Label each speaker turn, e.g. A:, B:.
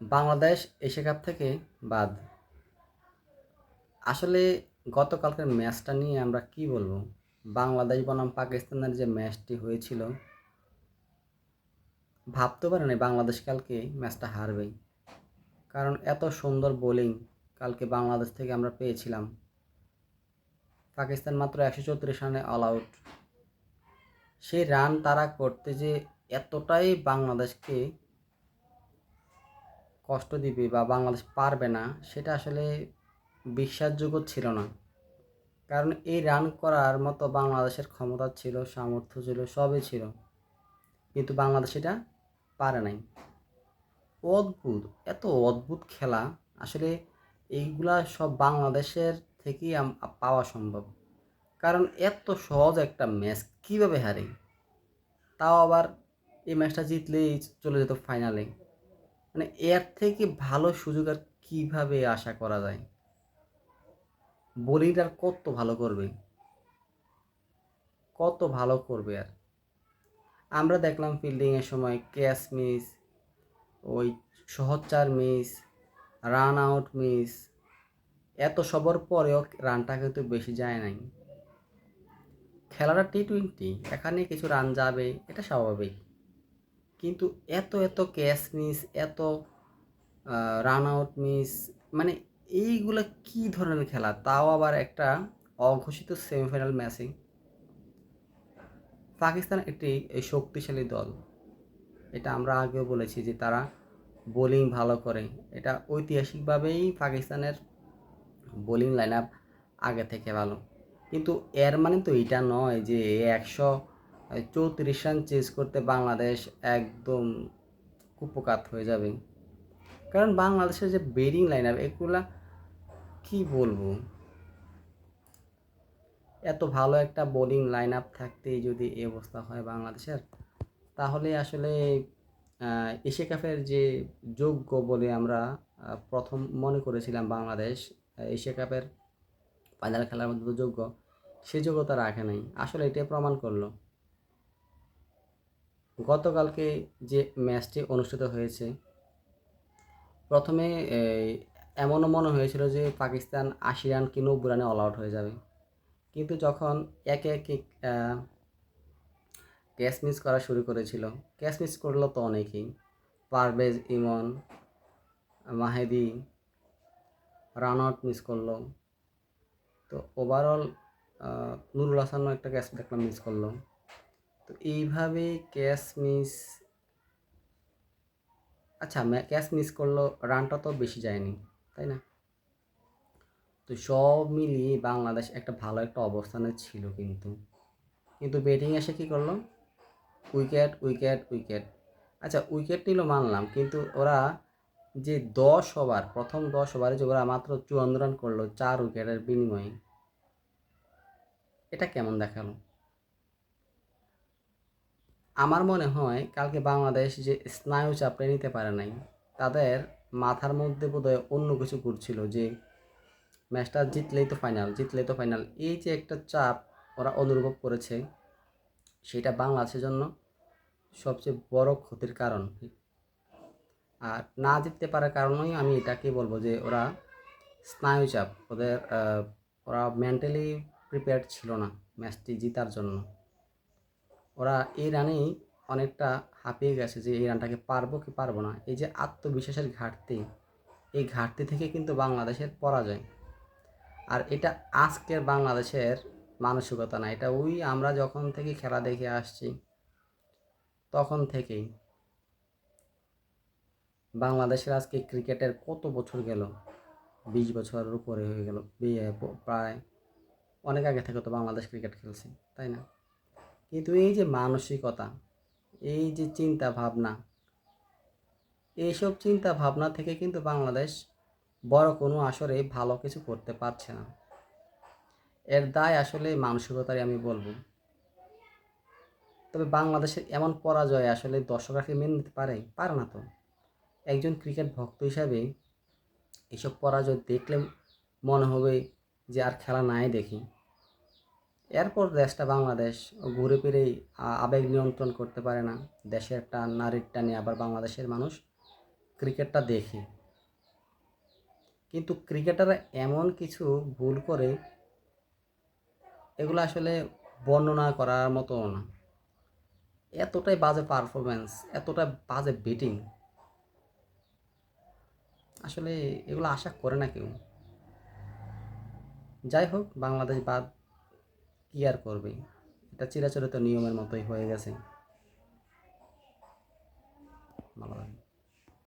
A: Bangladesh Asia cup থেকে বাদ। আসলে গতকালকের ম্যাচটা নিয়ে আমরা কি বলবো? বাংলাদেশ বনাম পাকিস্তানের যে ম্যাচটি হয়েছিল, ভাবতে পারে নাই বাংলাদেশ কালকে ম্যাচটা হারবেই। কারণ এত সুন্দর বোলিং কালকে বাংলাদেশ থেকে আমরা পেয়েছিলাম। পাকিস্তান মাত্র 134 রানে অল আউট। সেই রান তারা করতে যে এতটাই বাংলাদেশকে কষ্ট দিবে বা বাংলাদেশ পারবে না, সেটা আসলে বিশ্বাসযোগ্য ছিল না। কারণ এই রান করার মতো বাংলাদেশের ক্ষমতা ছিল, সামর্থ্য ছিল, সবই ছিল, কিন্তু বাংলাদেশ এটা পারে নাই। অদ্ভুত, এত অদ্ভুত খেলা। আসলে এইগুলা সব বাংলাদেশের থেকেই পাওয়া সম্ভব। কারণ এত সহজ একটা ম্যাচ কীভাবে হারে, তাও আবার এই ম্যাচটা জিতলেই চলে যেত ফাইনালে। মানে এর থেকে ভালো সুযোগ আর কীভাবে আশা করা যায়? বোলিংটা আর কত ভালো করবে, কত ভালো করবে আর। আমরা দেখলাম ফিল্ডিংয়ের সময় ক্যাচ মিস, ওই সহজ 4 মিস, রান আউট মিস, এত সবার পরেও রানটা কিন্তু বেশি যায় নাই। খেলাটা টি-20, এখানে কিছু রান যাবে, এটা স্বাভাবিক। কিন্তু এত এত ক্যাচ মিস, এত রান আউট মিস, মানে এইগুলা কি ধরনের খেলা? তাও আবার একটা অঘোষিত সেমিফাইনাল ম্যাচে। পাকিস্তান একটি শক্তিশালী দল, এটা আমরা আগেও বলেছি যে তারা বোলিং ভালো করে। এটা ঐতিহাসিকভাবেই পাকিস্তানের বোলিং লাইন আপ আগে থেকে ভালো। কিন্তু এর মানে তো এটা নয় যে 134 রান চেজ করতে বাংলাদেশ একদম কুপোকাত হয়ে যাবে। কারণ বাংলাদেশের যে ব্যাটিং লাইন আপ, এগুলা কি বলবো, এত ভালো একটা বোলিং লাইন আপ থাকতেই যদি এই অবস্থা হয় বাংলাদেশের, তাহলে আসলে এশিয়া কাপের যে যোগ্য বলে আমরা প্রথম মনে করেছিলাম বাংলাদেশ এশিয়া কাপের ফাইনাল খেলার মধ্যে যোগ্য, সে যোগ্যতা রাখে নাই। আসলে এটাই প্রমাণ করলো। গতকালকে যে ম্যাচটি অনুষ্ঠিত হয়েছে, প্রথমে এমনও মনে হয়েছিল যে পাকিস্তান 80 রান কি 90 রানে অল আউট হয়ে যাবে। কিন্তু যখন একে একে ক্যাচ মিস করা শুরু করেছিল, ক্যাচ মিস করলো তো অনেকেই, পারভেজ ইমন, মাহেদি রান আউট মিস করলো। তো ওভারঅল নুরুল হাসানও একটা ক্যাচ দেখলাম মিস করলো। তো এইভাবে ক্যাচ মিস, আচ্ছা ক্যাচ মিস করলো, রানটা তো বেশি যায়নি, তাই না? তো সব মিলিয়ে বাংলাদেশ একটা ভালো একটা অবস্থানে ছিল, কিন্তু কিন্তু ব্যাটিং এসে কী করলো? Wicket wicket wicket. আচ্ছা উইকেট নিল মানলাম, কিন্তু ওরা যে 10 ওভার, প্রথম 10 ওভারে যে ওরা মাত্র 54 রান করলো 4 উইকেটের বিনিময়ে, এটা কেমন দেখালো? আমার মনে হয় কালকে বাংলাদেশ যে স্নায়ু চাপটা নিতে পারে নাই, তাদের মাথার মধ্যে বোধহয় অন্য কিছু ঘুরছিল যে ম্যাচটা জিতলেই তো ফাইনাল, জিতলেই তো ফাইনাল। এই যে একটা চাপ ওরা অনুভব করেছে, সেটা বাংলাদেশের জন্য সবচেয়ে বড় ক্ষতির কারণ। আর না জিততে পারার কারণেই আমি এটাকে বলবো যে ওরা স্নায়ুচাপ, ওরা মেন্টালি প্রিপেয়ার্ড ছিল না ম্যাচটি জেতার জন্য। ওরা এই রানেই অনেকটা হাঁপিয়ে গেছে যে এই রানটাকে পারবো কি পারবো না। এই যে আত্মবিশ্বাসের ঘাটতি, এই ঘাটতি থেকে কিন্তু বাংলাদেশের পরাজয়। আর এটা আজকের বাংলাদেশের মানসিকতা না, এটা ওই আমরা যখন থেকে খেলা দেখে আসছি তখন থেকেই। বাংলাদেশের আজকে ক্রিকেটের কত বছর গেল, 20 বছরের উপরে হয়ে গেল, প্রায় অনেক আগে থেকে তো বাংলাদেশ ক্রিকেট খেলছে, তাই না? কিন্তু এই যে মানসিকতা, এই যে চিন্তা ভাবনা, এইসব চিন্তা ভাবনা থেকে কিন্তু বাংলাদেশ বড় কোনো আসরে ভালো কিছু করতে পারছে না। এর দায় আসলে মানসিকতারই আমি বলবো। তবে বাংলাদেশের এমন পরাজয় আসলে দর্শকরা কি মেনে নিতে পারে? পারে না তো। একজন ক্রিকেট ভক্ত হিসাবে এসব পরাজয় দেখলে মনে হবে যে আর খেলা নাই দেখি। এরপর দেশটা বাংলাদেশ ঘুরে ফিরেই আবেগ নিয়ন্ত্রণ করতে পারে না, দেশের টান নারীর টানে আবার বাংলাদেশের মানুষ ক্রিকেটটা দেখি, কিন্তু ক্রিকেটাররা এমন কিছু ভুল করে, এগুলো আসলে বর্ণনা করার মতো না। এতটাই বাজে পারফরমেন্স, এতটা বাজে ব্যাটিং, আসলে এগুলো আশা করে না কেউ। যাই হোক, বাংলাদেশ বাদ, কি আর করবে, এটা চিরাচরিত নিয়মের মতোই হয়ে গেছে। ভালো লাগে।